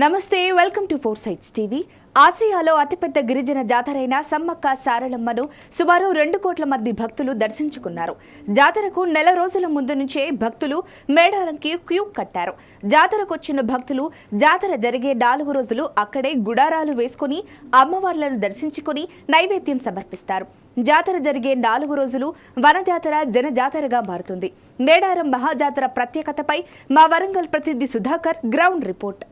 నమస్తే welcome to Four Sides TV. ఆసియాలో అతిపెద్ద గిరిజన జాతరైన సమ్మక్క సారలమ్మను సుమారు 2 కోట్ల మంది భక్తులు దర్శించుకున్నారు. జాతరకు నెల రోజుల ముందు నుంచే భక్తులు మేడారంకి క్యూ కట్టారు. జాతరకొచ్చిన భక్తులు జాతర జరిగే 4 రోజులు అక్కడే గుడారాలు వేసుకుని అమ్మవార్లను దర్శించుకుని నైవేద్యం సమర్పిస్తారు. జాతర జరిగే 4 రోజులు వనజాతర జనజాతరగా మారుతుంది. మేడారం మహాజాతర ప్రత్యేకతపై మా వరంగల్ ప్రతినిధి సుధాకర్ గ్రౌండ్ రిపోర్ట్.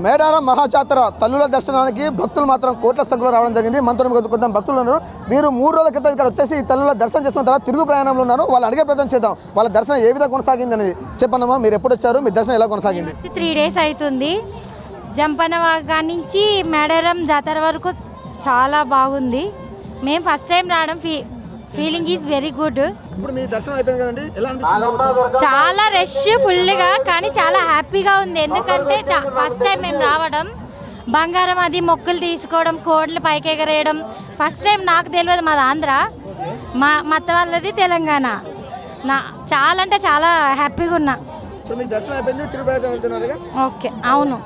మేడారం మహాజాతర తల్లుల దర్శనానికి భక్తులు మాత్రం కోట్ల సంఖ్యలో రావడం జరిగింది. మనతో కొంత భక్తులు ఉన్నారు. వీరు 3 రోజుల క్రితం ఇక్కడ వచ్చేసి తల్లుల దర్శనం చేసుకున్న తర్వాత తిరుగు ప్రయాణంలో ఉన్నారు. వాళ్ళు అడిగే ప్రయత్నం చేద్దాం, వాళ్ళ దర్శనం ఏ విధంగా కొనసాగింది అనేది. చెప్పండమ్మా, మీరు ఎప్పుడు వచ్చారు, మీ దర్శనం ఎలా కొనసాగింది? 3 డేస్ అవుతుంది. జంపన వాగా నుంచి మేడారం జాతర వరకు చాలా బాగుంది. మేము ఫస్ట్ టైం రావడం ఫీలింగ్ ఈజ్ వెరీ గుడ్. ఇప్పుడు మీ దర్శనం అయిపోయింది కదండి, ఎలా అనిపించింది? చాలా రష్ ఫుల్గా, కానీ చాలా హ్యాపీగా ఉంది. ఎందుకంటే ఫస్ట్ టైం మేము రావడం, బంగారం అది మొక్కులు తీసుకోవడం, కోడ్లు పైకి ఎగరేయడం ఫస్ట్ టైం. నాకు తెలియదు, మాది ఆంధ్ర, మా మత వాళ్ళది తెలంగాణ. చాలా అంటే చాలా హ్యాపీగా ఉన్నా. ఓకే, అవును.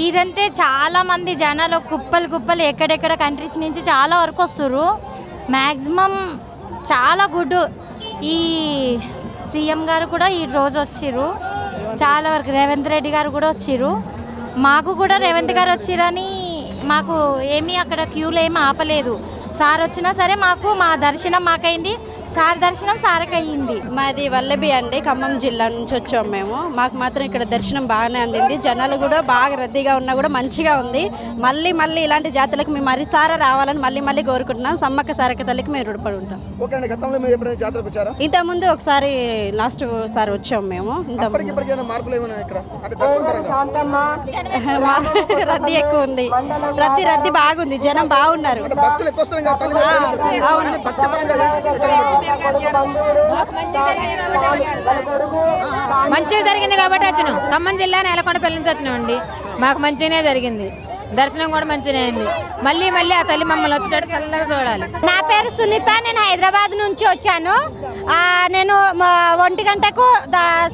ఇదంటే చాలా మంది జనాలు కుప్పలు ఎక్కడెక్కడ కంట్రీస్ నుంచి చాలా వరకు వస్తారు. మ్యాక్సిమం చాలా గుడ్. ఈ సీఎం గారు కూడా ఈ రోజు వచ్చిర్రు, చాలా వరకు రేవంత్ రెడ్డి గారు కూడా వచ్చిర్రు. మాకు కూడా రేవంత్ గారు వచ్చిరని మాకు ఏమీ అక్కడ క్యూలు ఏమీ ఆపలేదు. సార్ వచ్చినా సరే మాకు మా దర్శనం మాకైంది, సార్ దర్శనం సార్కి అయ్యింది. మాది వల్లభి అండి, ఖమ్మం జిల్లా నుంచి వచ్చాము మేము. మాకు మాత్రం ఇక్కడ దర్శనం బాగానే అందింది. జనాలు కూడా బాగా రద్దీగా ఉన్నా కూడా మంచిగా ఉంది. మళ్ళీ ఇలాంటి జాతరలకు మేము మరిసారా రావాలని మళ్ళీ కోరుకుంటున్నాం. సమ్మక్క సారక్క తల్లికి మేము రుణపడి ఉంటాం. ఇంతకుముందు ఒకసారి లాస్ట్ సారి వచ్చాము మేము. రద్దీ ఎక్కువ ఉంది, రద్దీ బాగుంది, జనం బాగున్నారు. అవును, మంచిగా జరిగింది కాబట్టి వచ్చినాం. ఖమ్మం జిల్లా నేలకొండపల్లి నుంచి వచ్చినామండి. మాకు మంచిగానే జరిగింది, దర్శనం కూడా మంచిగానే అయింది. మళ్ళీ ఆ తల్లి మమ్మల్ని వచ్చేటట్టు చల్లగా చూడాలి. నా పేరు సునీత, నేను హైదరాబాద్ నుంచి వచ్చాను. నేను 1 గంటకు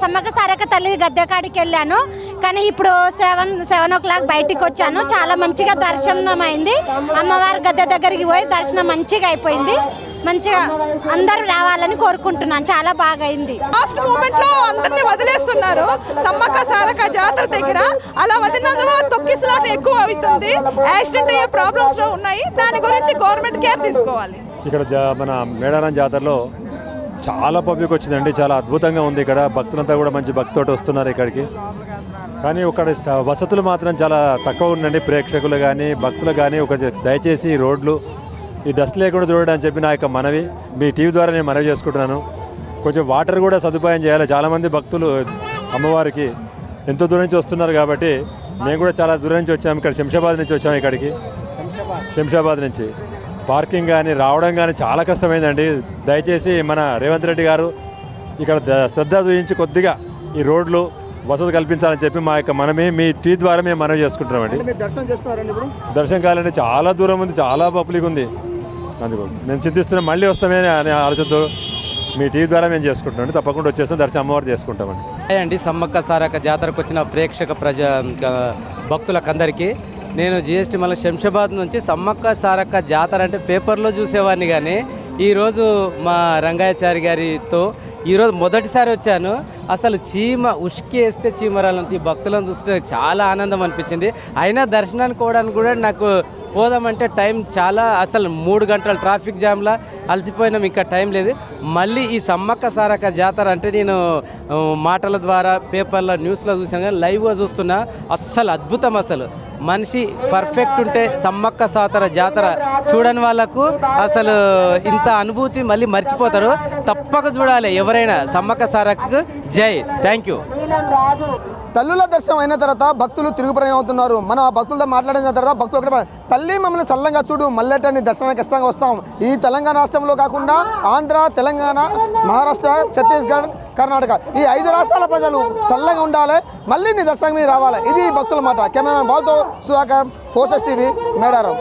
సమ్మక్క సారక్క తల్లి గద్దె కాడికి వెళ్ళాను, కానీ ఇప్పుడు 7 o'clock బయటికి వచ్చాను. చాలా మంచిగా దర్శనం అయింది. అమ్మవారి గద్దె దగ్గరికి పోయి దర్శనం మంచిగా అయిపోయింది. మంచిగా అందరూ రావాలని కోరుకుంటున్నాను. చాలా బాగా అయింది. లాస్ట్ మూమెంట్ లో అందరినీ వదిలేస్తున్నారు సమ్మక్క సారక్క జాతర దగ్గర. అలా వదిలినందులో తొక్కిసలాట ఎక్కువ అవుతుంది, యాక్సిడెంట్ అయ్యే ప్రాబ్లమ్స్ లో ఉన్నాయి. దాని గురించి గవర్నమెంట్ కేర్ తీసుకోవాలి. ఇక్కడ మన మేడారం జాతరలో చాలా పబ్లిక్ వచ్చిందండి. చాలా అద్భుతంగా ఉంది. ఇక్కడ భక్తులంతా కూడా మంచి భక్తితోటి వస్తున్నారు ఇక్కడికి. కానీ ఇక్కడ వసతులు మాత్రం చాలా తక్కువ ఉందండి. ప్రేక్షకులు కానీ భక్తులు కానీ దయచేసి ఈ రోడ్లు, ఈ డస్ట్ లేకుండా చూడడానికి చెప్పి నా యొక్క మనవి మీ టీవీ ద్వారా నేను మనవి చేసుకుంటున్నాను. కొంచెం వాటర్ కూడా సదుపాయం చేయాలి. చాలామంది భక్తులు అమ్మవారికి ఎంతో దూరం నుంచి వస్తున్నారు కాబట్టి మేము కూడా చాలా దూరం నుంచి వచ్చాము. ఇక్కడ శంషాబాద్ నుంచి వచ్చాము. ఇక్కడికి శంషాబాద్ నుంచి పార్కింగ్ కానీ రావడం కానీ చాలా కష్టమైందండి. దయచేసి మన రేవంత్ రెడ్డి గారు ఇక్కడ శ్రద్ధ చూపించి కొద్దిగా ఈ రోడ్లు వసతి కల్పించాలని చెప్పి మా యొక్క మనమే మీ టీ ద్వారా మేము మనవి చేసుకుంటున్నామండి. దర్శనం కావాలంటే చాలా దూరం ఉంది, చాలా పబ్లిక్ ఉంది. అందుకు మేము చింతిస్తున్నాం, మళ్ళీ వస్తామని ఆలోచనతో మీ టీ ద్వారా మేము చేసుకుంటున్నాం. తప్పకుండా వచ్చేస్తాం, దర్శనం అమ్మవారు చేసుకుంటామండి. అండి, సమ్మక్క సారక్క జాతరకు వచ్చిన ప్రేక్షక భక్తులకందరికీ నేను జిఎస్టీ మళ్ళీ శంషాబాద్ నుంచి సమ్మక్క సారక్క జాతర అంటే పేపర్లో చూసేవాడిని, కానీ ఈరోజు మా రంగాచారి గారితో ఈరోజు మొదటిసారి వచ్చాను. అసలు ఉష్కి వేస్తే చీమరాలంత ఈ భక్తులను చూస్తే చాలా ఆనందం అనిపించింది. అయినా దర్శనానికి పోవడానికి కూడా నాకు పోదామంటే టైం చాలా, అసలు 3 గంటల ట్రాఫిక్ జామ్లా అలసిపోయినాం, ఇంకా టైం లేదు. మళ్ళీ ఈ సమ్మక్క సారక్క జాతర అంటే నేను మాటల ద్వారా పేపర్లో న్యూస్లో చూసాను, కానీ లైవ్గా చూస్తున్నా. అస్సలు అద్భుతం. అసలు మనిషి పర్ఫెక్ట్ ఉంటే సమ్మక్క సారక్క జాతర చూడని వాళ్ళకు అసలు ఇంత అనుభూతి మళ్ళీ మర్చిపోతారు. తప్పక చూడాలి ఎవరైనా. సమ్మక్క సారక్కకు జై. Thank you. తల్లుల దర్శనం అయిన తర్వాత భక్తులు తిరుగు ప్రయాణం అవుతున్నారు. మన భక్తులతో మాట్లాడిన తర్వాత భక్తులు ఒకటే, తల్లి మమ్మల్ని సల్లంగా చూడు, మల్లెటని దర్శనానికి ఖచ్చితంగా వస్తాం. ఈ తెలంగాణ రాష్ట్రంలో కాకుండా ఆంధ్ర, తెలంగాణ, మహారాష్ట్ర, ఛత్తీస్గఢ్, కర్ణాటక ఈ 5 రాష్ట్రాల ప్రజలు సల్లంగా ఉండాలి, మళ్ళీ నీ దర్శనం మీద రావాలి. ఇది భక్తుల మాట. కెమెరామెన్ బాల్తో Sudhakar, Four Sides TV, Medaram.